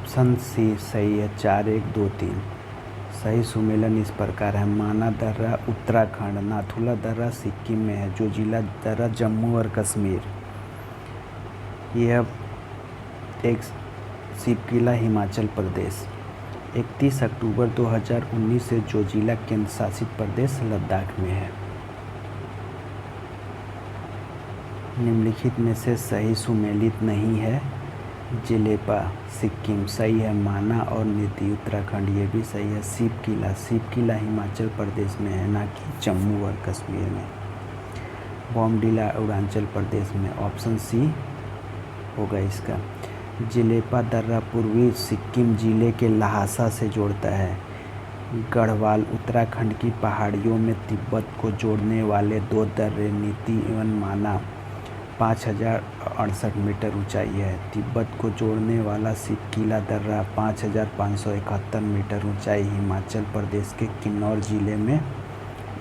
Option C सही है। 4-1-2-3 सही सुमेलन इस प्रकार है। माना दर्रा उत्तराखंड, नाथुला दर्रा सिक्किम में है, जोजिला दर्रा जम्मू और कश्मीर। यह एक शिवकिला हिमाचल प्रदेश। 31 अक्टूबर 2019 से जोजिला केंद्र शासित प्रदेश लद्दाख में है। निम्नलिखित में से सही सुमेलित नहीं है। जिलेपा सिक्किम सही है। माना और नीति उत्तराखंड ये भी सही है। शिवकिला हिमाचल प्रदेश में है, ना कि जम्मू और कश्मीर में। बॉमडिला अरुणाचल प्रदेश में। ऑप्शन सी होगा इसका। जिलेपा दर्रा पूर्वी सिक्किम जिले के ल्हासा से जोड़ता है। गढ़वाल उत्तराखंड की पहाड़ियों में तिब्बत को जोड़ने वाले दो दर्रे नीति एवं माना 5068 मीटर ऊंचाई है। तिब्बत को जोड़ने वाला शिवकिला दर्रा 5571 मीटर ऊंचाई हिमाचल प्रदेश के किन्नौर जिले में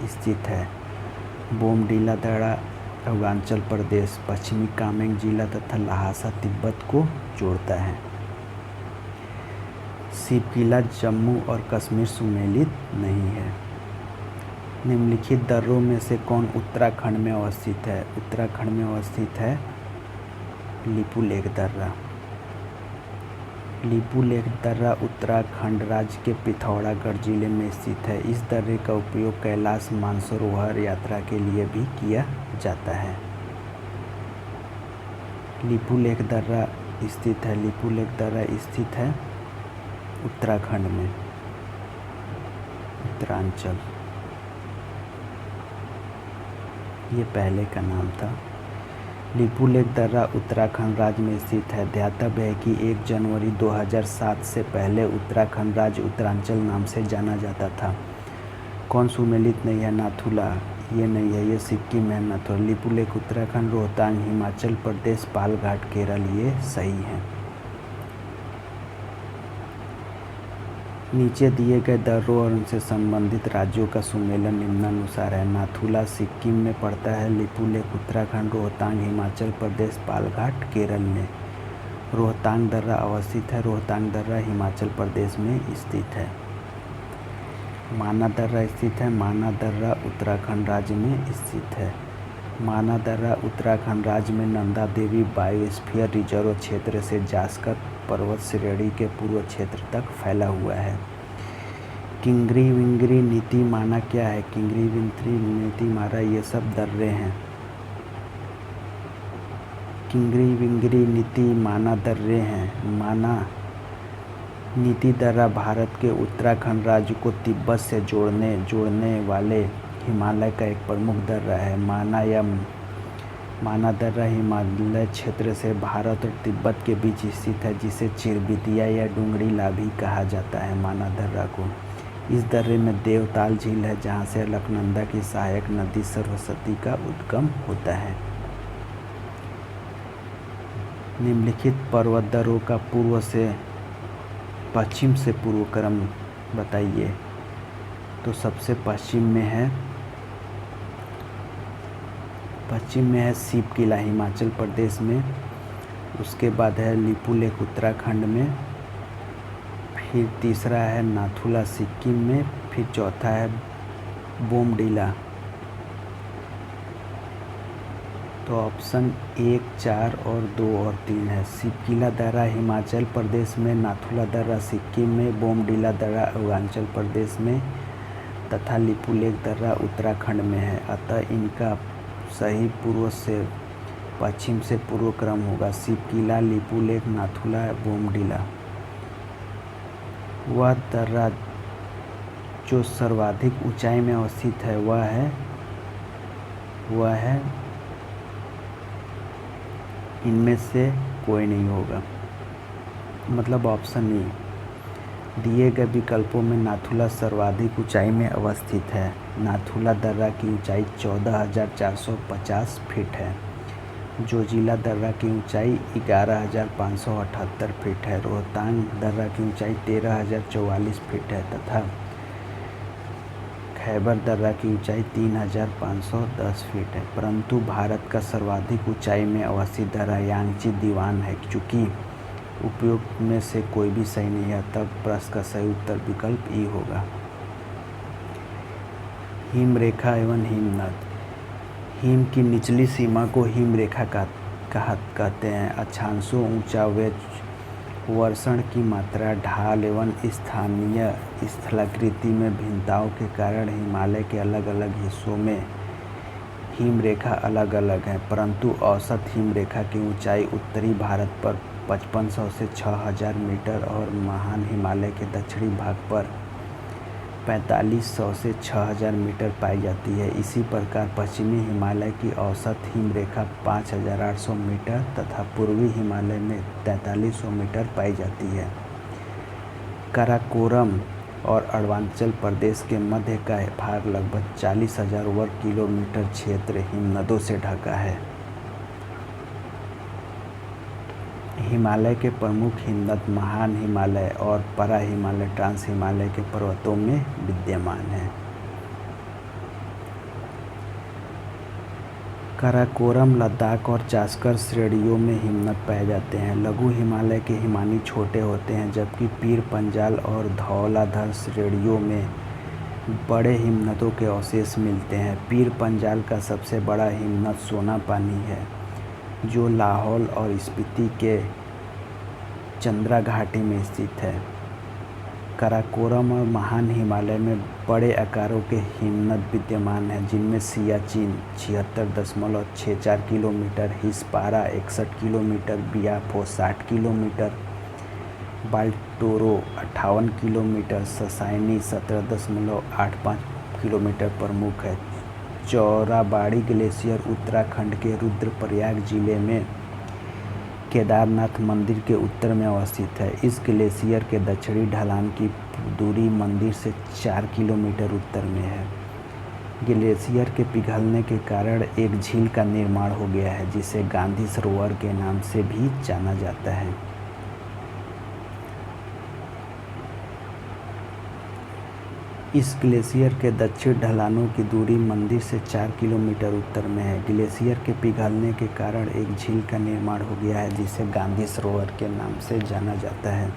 स्थित है। बोमडिला दर्रा अरुणाचल प्रदेश, पश्चिमी कामेंग जिला तथा ल्हासा तिब्बत को जोड़ता है। शिवकिला जम्मू और कश्मीर सुमेलित नहीं है। निम्नलिखित दर्रों में से कौन उत्तराखंड में अवस्थित है? उत्तराखंड में अवस्थित है लिपुलेख दर्रा। लिपुलेख दर्रा उत्तराखंड राज्य के पिथौरागढ़ जिले में स्थित है। इस दर्रे का उपयोग कैलाश मानसरोवर यात्रा के लिए भी किया जाता है। लिपुलेख दर्रा स्थित है। लिपुलेख दर्रा स्थित है उत्तराखंड में, उत्तरांचल। ये पहले का नाम था। लिपुलेख दर्रा उत्तराखंड राज्य में स्थित है। ध्यातव्य है कि 1 जनवरी 2007 से पहले उत्तराखंड राज्य उत्तरांचल नाम से जाना जाता था। कौन सुमेलित नहीं है? नाथुला ये नहीं है, ये सिक्किम है नाथुला। लिपुलेख उत्तराखंड, रोहतांग हिमाचल प्रदेश, पालघाट केरल ये सही है। नीचे दिए गए दर्रों और उनसे संबंधित राज्यों का सुमेलन निम्नानुसार है। नाथुला सिक्किम में पड़ता है। लिपुलेख उत्तराखंड, रोहतांग हिमाचल प्रदेश, पालघाट केरल में। रोहतांग दर्रा अवस्थित है। रोहतांग दर्रा हिमाचल प्रदेश में स्थित है। माना दर्रा स्थित है। माना दर्रा उत्तराखंड राज्य में स्थित है। माना दर्रा उत्तराखंड राज्य में नंदा देवी बायोस्फीयर रिजर्व क्षेत्र से जास्कर पर्वत श्रेणी के पूर्व क्षेत्र तक फैला हुआ है। किंगरी विंगरी नीति माना क्या है? किंगरी विंगरी नीति माना ये सब दर्रे हैं। किंगरी विंगरी नीति माना दर्रे हैं। माना नीति दर्रा भारत के उत्तराखंड राज्य को तिब्बत से जोड़ने वाले हिमालय का एक प्रमुख दर्रा है। माना दर्रा हिमालय क्षेत्र से भारत और तिब्बत के बीच स्थित है, जिसे चिरबितिया या डूंगरीला भी कहा जाता है। माना दर्रा को इस दर्रे में देवताल झील है, जहाँ से अलकनंदा की सहायक नदी सरस्वती का उद्गम होता है। निम्नलिखित पर्वत दर्रों का पूर्व से पश्चिम से पूर्व क्रम बताइए। तो सबसे पश्चिम में है शिवकिला हिमाचल प्रदेश में। उसके बाद है लिपुलेख उत्तराखंड में। फिर तीसरा है नाथुला सिक्किम में। फिर चौथा है बोमडिला। तो ऑप्शन 1, 4 और 2 और 3 है। शिवकिला दर्रा हिमाचल प्रदेश में, नाथुला दर्रा सिक्किम में, बोमडिला दर्रा अरुणाचल प्रदेश में तथा लिपुलेख दर्रा उत्तराखंड में है। अतः इनका सही पूर्व से पश्चिम से पूर्व क्रम होगा। शिवकिला, लिपुलेख, नाथुला, बोमडिला। वह दर्रा जो सर्वाधिक ऊंचाई में अवस्थित है वह है इनमें से कोई नहीं होगा, मतलब ऑप्शन ई। दिए गए विकल्पों में नाथुला सर्वाधिक ऊंचाई में अवस्थित है। नाथुला दर्रा की ऊंचाई 14,450 फीट है। जोजिला दर्रा की ऊंचाई 11,578 फीट है। रोहतांग दर्रा की ऊंचाई 13,044 फीट है तथा खैबर दर्रा की ऊंचाई 3,510 फीट है। परंतु भारत का सर्वाधिक ऊंचाई में अवस्थित दर्रा यांगची दीवान है, चूँकि उपयुक्त में से कोई भी सही नहीं है, तब प्रश्न का सही उत्तर विकल्प ई होगा। हिम रेखा एवं हिमनद। हिम की निचली सीमा को हिम रेखा कहते हैं। अक्षांशों, ऊंचा वर्षण की मात्रा, ढाल एवं स्थानीय स्थलाकृति में भिन्नताओं के कारण हिमालय के अलग अलग हिस्सों में हिम रेखा अलग अलग है, परंतु औसत हिम रेखा की ऊंचाई उत्तरी भारत पर 5500 से 6000 मीटर और महान हिमालय के दक्षिणी भाग पर 4500 से 6000 मीटर पाई जाती है। इसी प्रकार पश्चिमी हिमालय की औसत हिम रेखा 5800 मीटर तथा पूर्वी हिमालय में 4300 मीटर पाई जाती है। काराकोरम और अरुणाचल प्रदेश के मध्य का भाग लगभग 40,000 वर्ग किलोमीटर क्षेत्र हिमनदों से ढका है। हिमालय के प्रमुख हिमनद महान हिमालय और परा हिमालय ट्रांस हिमालय के पर्वतों में विद्यमान हैं। काराकोरम, लद्दाख और जास्कर श्रेणियों में हिमनद पाए जाते हैं। लघु हिमालय के हिमानी छोटे होते हैं, जबकि पीर पंजाल और धौलाधर श्रेणियों में बड़े हिमनदों के अवशेष मिलते हैं। पीर पंजाल का सबसे बड़ा हिमनद सोनापानी है, जो लाहौल और स्पीति के चंद्रा घाटी में स्थित है। काराकोरम और महान हिमालय में बड़े आकारों के हिमनद विद्यमान हैं, जिनमें Siachen 76.64 kilometre, Hispara 61 kilometre, Biafo 60 kilometre, Baltoro 58 kilometre, Sasaini 17.85 kilometre प्रमुख है। चौराबाड़ी ग्लेशियर उत्तराखंड के रुद्रप्रयाग जिले में केदारनाथ मंदिर के उत्तर में अवस्थित है। इस ग्लेशियर के दक्षिणी ढलान की दूरी मंदिर से 4 किलोमीटर उत्तर में है। ग्लेशियर के पिघलने के कारण एक झील का निर्माण हो गया है, जिसे गांधी सरोवर के नाम से भी जाना जाता है। इस ग्लेशियर के दक्षिण ढलानों की दूरी मंदिर से 4 किलोमीटर उत्तर में है। ग्लेशियर के पिघलने के कारण एक झील का निर्माण हो गया है, जिसे गांधी सरोवर के नाम से जाना जाता है।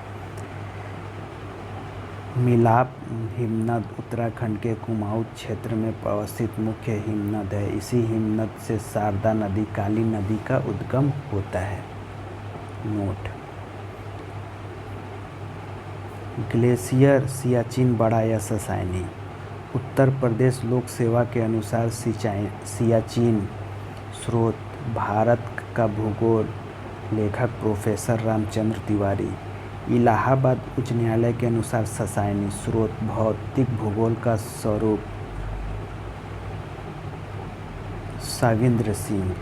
मिलाप हिमनद उत्तराखंड के कुमाऊं क्षेत्र में अवस्थित मुख्य हिमनद है। इसी हिमनद से शारदा नदी, काली नदी का उद्गम होता है। नोट: ग्लेशियर सियाचिन बड़ा या ससाइनी। उत्तर प्रदेश लोक सेवा के अनुसार सियाचिन स्रोत भारत का भूगोल लेखक प्रोफेसर रामचंद्र तिवारी। इलाहाबाद उच्च न्यायालय के अनुसार ससाइनी स्रोत भौतिक भूगोल का स्वरूप Savindra Singh.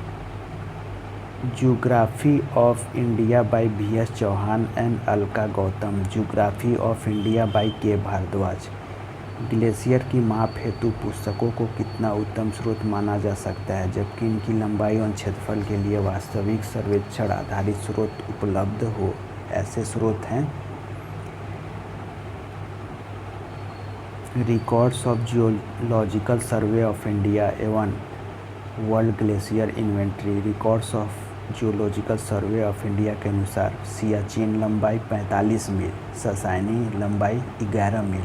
Geography of India by V.S. Chauhan and Alka Gautam. Geography of India by K Bhardwaj. Glacier की माप हेतु पुस्तकों को कितना उत्तम स्रोत माना जा सकता है, जबकि इनकी लंबाई और क्षेत्रफल के लिए वास्तविक सर्वेक्षण आधारित स्रोत उपलब्ध हो। ऐसे स्रोत हैं: records of geological survey of India एवं world glacier inventory. Records of geological survey of India के अनुसार सियाचिन लंबाई 45 मील, ससाइनी लंबाई 11 मील।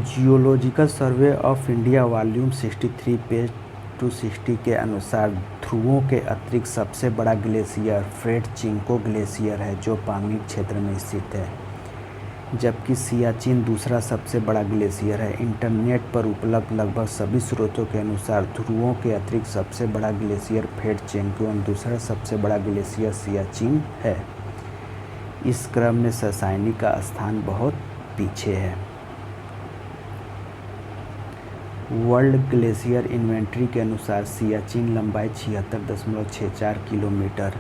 Geological survey of India volume 63 page 260 के अनुसार ध्रुवों के अतिरिक्त सबसे बड़ा ग्लेशियर फ्रेट चिंको ग्लेशियर है, जो पामीर क्षेत्र में स्थित है, जबकि सियाचिन दूसरा सबसे बड़ा ग्लेशियर है। इंटरनेट पर उपलब्ध लगभग सभी स्रोतों के अनुसार ध्रुवों के अतिरिक्त सबसे बड़ा ग्लेशियर फ्रेट चिंको और दूसरा सबसे बड़ा ग्लेशियर सियाचिन है। इस क्रम में ससाइनी का स्थान बहुत पीछे है। वर्ल्ड ग्लेशियर इन्वेंट्री के अनुसार सियाचिन लंबाई 76.64 किलोमीटर,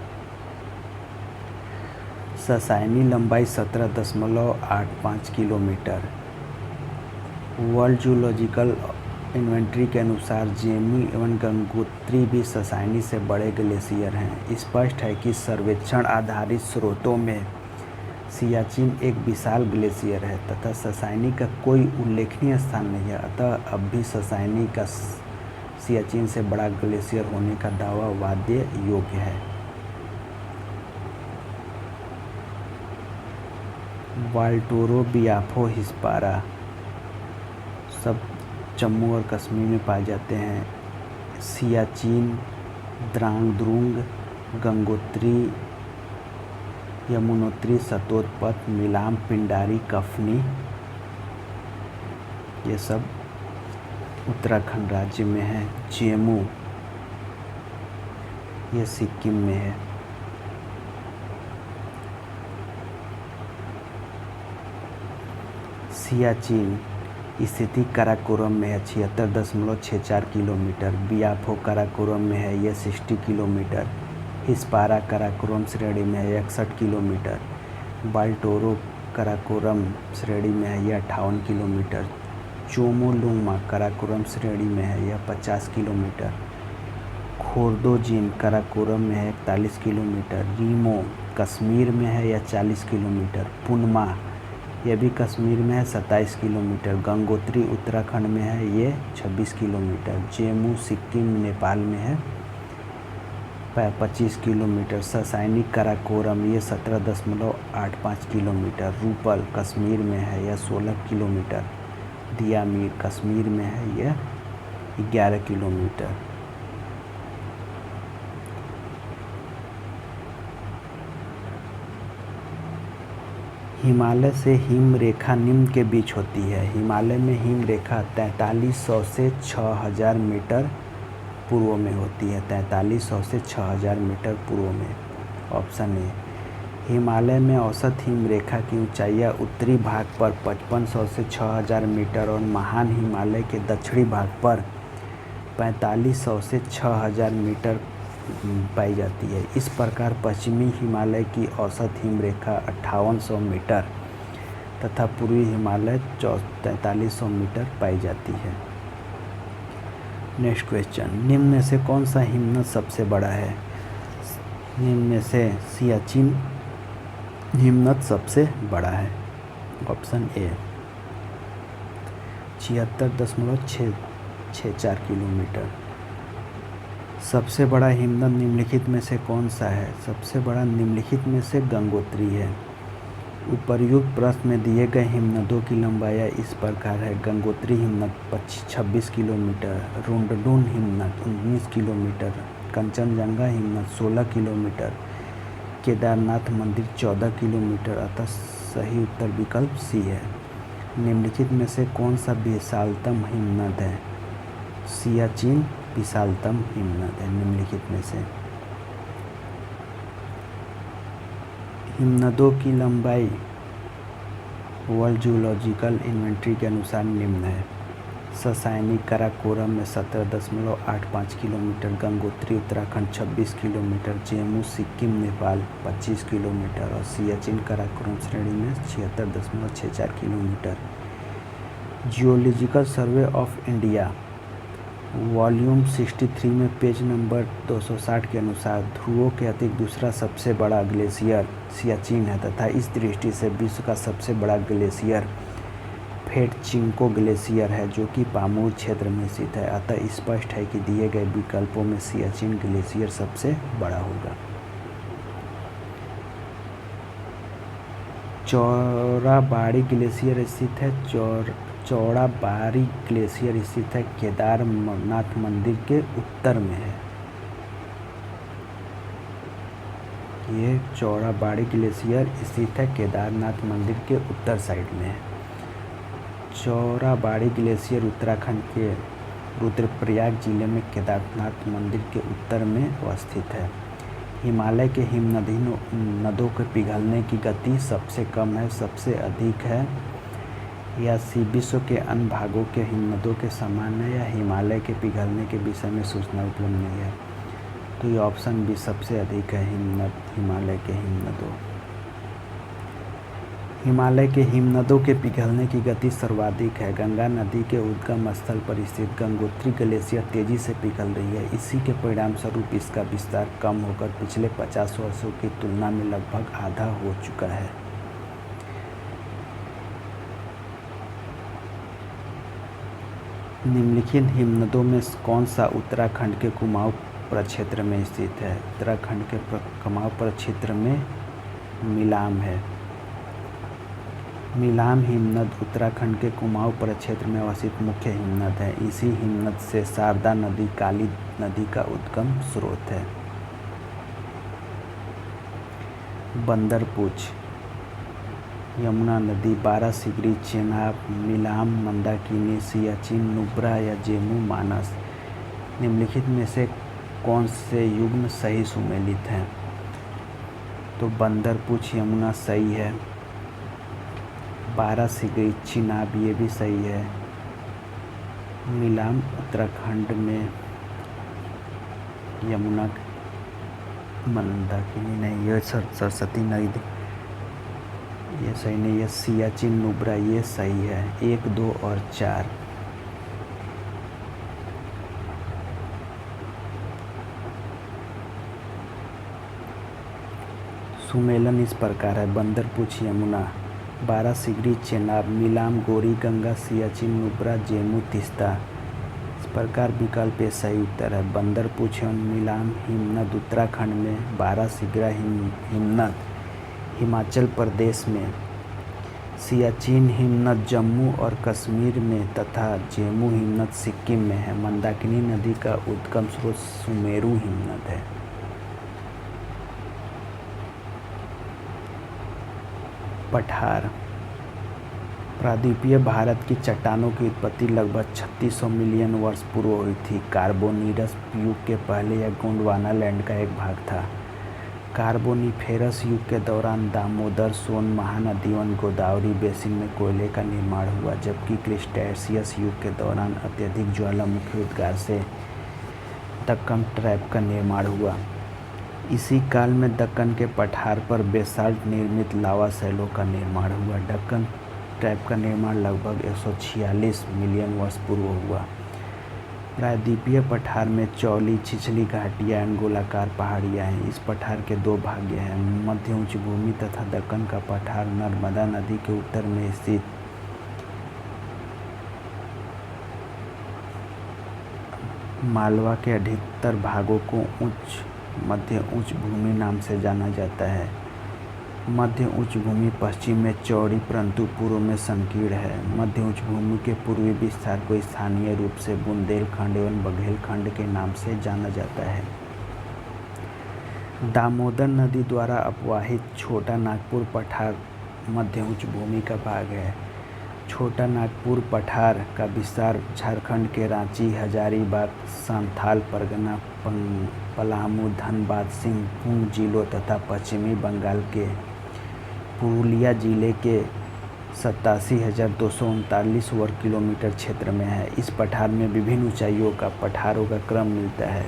ससाइनी लंबाई 17.85 किलोमीटर। वर्ल्ड जूलॉजिकल इन्वेंट्री के अनुसार जेमी एवं गंगोत्री भी ससाइनी से बड़े ग्लेशियर हैं। स्पष्ट है कि सर्वेक्षण आधारित स्रोतों में सियाचिन एक विशाल ग्लेशियर है तथा ससाइनी का कोई उल्लेखनीय स्थान नहीं है। अतः अब भी ससाइनी का सियाचिन से बड़ा ग्लेशियर होने का दावा वाद्य योग्य है। वाल्टोरो बियाफो हिस्पारा सब जम्मू और कश्मीर में पाए जाते हैं। सियाचिन, द्रांग द्रुंग, गंगोत्री, यमुनोत्री, सतोत्पथ, मिलाम, पिंडारी, कफनी, ये सब उत्तराखंड राज्य में है। जेमू ये सिक्किम में है। सियाचिन स्थिति काराकोरम में है 76.64 किलोमीटर। बियाफो काराकोरम में है यह 60 किलोमीटर। हिस्पारा काराकोरम श्रेणी में है 61 किलोमीटर। वाल्टोरो काराकोरम श्रेणी में है यह 58 किलोमीटर। चोमोलुंगमा काराकोरम श्रेणी में है यह 50 किलोमीटर। खोर्दोजिन काराकोरम में है 41 किलोमीटर। रीमो कश्मीर में है यह 40 किलोमीटर। पुनमा यह भी कश्मीर में है 27 किलोमीटर। गंगोत्री उत्तराखंड में है ये 26 किलोमीटर। जेमू सिक्किम नेपाल में है 25 किलोमीटर। ससाइनिक काराकोरम ये 17.85 किलोमीटर। रूपल कश्मीर में है यह 16 किलोमीटर। दियामीर कश्मीर में है यह 11 किलोमीटर। हिमालय से हिम रेखा निम्न के बीच होती है। हिमालय में हिम रेखा 4300 से 6000 मीटर पूर्व में होती है। 4300 से 6000 मीटर पूर्व में। Option A. हिमालय में औसत हिम रेखा की ऊंचाइयां उत्तरी भाग पर 5500 से 6000 मीटर और महान हिमालय के दक्षिणी भाग पर 4500 से 6000 मीटर पाई जाती है। इस प्रकार पश्चिमी हिमालय की औसत हिम रेखा 5800 मीटर तथा पूर्वी हिमालय 4300 मीटर पाई जाती है। नेक्स्ट क्वेश्चन, निम्न में से कौन सा हिमनद सबसे बड़ा है? निम्न में से सियाचिन हिमनद सबसे बड़ा है। Option A 76.64 kilometre. सबसे बड़ा हिमनद निम्नलिखित में से कौन सा है? सबसे बड़ा निम्नलिखित में से गंगोत्री है। उपर्युक्त प्रश्न में दिए गए हिमनदों की लंबाई इस प्रकार है। गंगोत्री हिमनद 26 किलोमीटर, रुंडडुन हिमनद 19 किलोमीटर, कंचनजंगा हिमनद 16 किलोमीटर, केदारनाथ मंदिर 14 किलोमीटर। अतः सही उत्तर विकल्प सी है। निम्नलिखित में से कौन सा विशालतम हिमनद है? सियाचिन विशालतम हिमनद है निम्नलिखित में से। हिमनदों की लंबाई वर्ल्ड जियोलॉजिकल इन्वेंट्री के अनुसार निम्न है। ससाइनिक काराकोरम में 17.85 kilometre, Gangotri Uttarakhand 26 kilometre, Zemu Sikkim Nepal 25 kilometre और सियाचिन काराकोरम श्रेणी में 76.64 kilometre. Geological survey of India volume 63 में पेज नंबर 260 के अनुसार ध्रुवों के अतिरिक्त दूसरा सबसे बड़ा ग्लेशियर सियाचिन है तथा इस दृष्टि से विश्व का सबसे बड़ा ग्लेशियर फेटचिंको ग्लेशियर है जो कि पामूर क्षेत्र में स्थित है। अतः स्पष्ट है कि दिए गए विकल्पों में सियाचिन ग्लेशियर सबसे बड़ा होगा। चौराबाड़ी ग्लेशियर स्थित है। चौराबाड़ी ग्लेशियर स्थित है केदारनाथ मंदिर के उत्तर में है। ये चौराबाड़ी ग्लेशियर स्थित है केदारनाथ मंदिर के उत्तर साइड में है। चौराबाड़ी ग्लेशियर उत्तराखंड के रुद्रप्रयाग जिले में केदारनाथ मंदिर के उत्तर में अवस्थित है। हिमालय के हिमनदों के पिघलने की गति सबसे कम है, सबसे अधिक है या विश्व के अन्य भागों के हिमनदों के समान है या हिमालय के पिघलने के विषय में सूचना उपलब्ध नहीं है। तो ये ऑप्शन भी सबसे अधिक है हिमालय के हिमनदों। हिमालय के हिमनदों के पिघलने की गति सर्वाधिक है। गंगा नदी के उद्गम स्थल पर स्थित गंगोत्री ग्लेशियर तेजी से पिघल रही है। इसी के परिणाम स्वरूप इसका विस्तार कम होकर पिछले 50 वर्षों की तुलना में लगभग आधा हो चुका है। निम्नलिखित हिमनदों में कौन सा उत्तराखंड के कुमाऊं प्रक्षेत्र में स्थित है? उत्तराखंड के कुमाऊं प्रक्षेत्र में मिलाम है। मिलाम हिमनद उत्तराखंड के कुमाऊं प्रक्षेत्र में अवस्थित मुख्य हिमनद है। इसी हिमनद से शारदा नदी काली नदी का उद्गम स्रोत है। बंदरपूछ यमुना नदी बारासिगरी चेनाब मिलाम मंदाकिनी सियाचिन नुब्रा या जेमू मानस निम्नलिखित में से कौन से युग्म सही सुमेलित हैं? तो बंदरपूछ यमुना सही है। बारासिगरी चेनाब ये भी सही है। मिलाम उत्तराखंड में यमुना मंदाकिनी नहीं, ये सरस्वती नदी ये सही नहीं है। सियाचिन नुब्रा ये सही है। 1, 2 और 4। सुमेलन इस प्रकार है: बंदरपूछ यमुना, बारासिगरी चेनाब, मिलाम गौरी गंगा, सियाचिन नुब्रा, जेमू तीस्ता। इस प्रकार विकल्प ए सही उत्तर है। बंदरपूछ एवं मिलाम हिमनद उत्तराखंड में, बारासिगरा हिमनद हिमाचल प्रदेश में, सियाचिन हिमनद जम्मू और कश्मीर में तथा जेमू हिमनद सिक्किम में है। मंदाकिनी नदी का उद्गम स्रोत सुमेरु हिमनद है। पठार प्रायद्वीपीय भारत की चट्टानों की उत्पत्ति लगभग 3600 मिलियन वर्ष पूर्व हुई थी। कार्बोनिरस युग के पहले यह गोंडवाना लैंड का एक भाग था। कार्बोनिफेरस युग के दौरान दामोदर सोन महानदी एवं गोदावरी बेसिन में कोयले का निर्माण हुआ, जबकि क्रिटेशियस युग के दौरान अत्यधिक ज्वालामुखी उद्गार से दक्कन ट्रैप का निर्माण हुआ। इसी काल में दक्कन के पठार पर बेसाल्ट निर्मित लावा शैलों का निर्माण हुआ। दक्कन ट्रैप का निर्माण लगभग 146 मिलियन वर्ष पूर्व हुआ। प्रायद्वीपीय पठार में चौली छिछली घाटियाँ एवं गोलाकार पहाड़ियाँ हैं। इस पठार के 2 भाग हैं: मध्य उच्च भूमि तथा दक्कन का पठार नर्मदा नदी के उत्तर में स्थित मालवा के अधिकतर भागों को मध्य उच्च भूमि नाम से जाना जाता है। मध्य उच्च भूमि पश्चिम में चौड़ी परंतु पूर्व में संकीर्ण है। मध्य उच्च भूमि के पूर्वी विस्तार को स्थानीय रूप से बुंदेलखंड एवं बघेलखंड के नाम से जाना जाता है। दामोदर नदी द्वारा अपवाहित छोटा नागपुर पठार मध्य उच्च भूमि का भाग है। छोटा नागपुर पठार का विस्तार झारखंड के रांची, हजारीबाग, संथाल परगना, पलामू, धनबाद, सिंहभूम जिलों तथा पश्चिमी बंगाल के पुरुलिया जिले के 87,239 वर्ग किलोमीटर क्षेत्र में है। इस पठार में विभिन्न ऊंचाइयों का पठारों का क्रम मिलता है।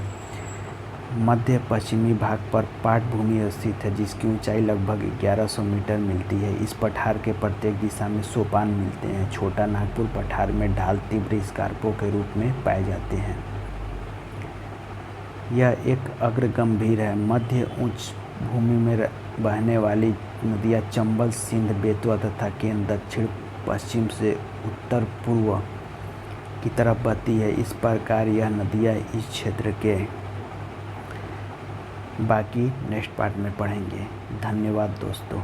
मध्य पश्चिमी भाग पर पाट भूमि स्थित है, जिसकी ऊंचाई लगभग 1100 मीटर मिलती है। इस पठार के प्रत्येक दिशा में सोपान मिलते हैं। छोटा नागपुर पठार में ढाल तीव्र स्कार्पों के रूप में पाए जाते हैं। यह एक अग्रगंभीर है। मध्य उच्च भूमि में बहने वाली नदियाँ चंबल, सिंध, बेतवा तथा केन दक्षिण पश्चिम से उत्तर पूर्व की तरफ बहती है। इस प्रकार यह नदियाँ इस क्षेत्र के बाकी नेक्स्ट पार्ट में पढ़ेंगे। धन्यवाद दोस्तों।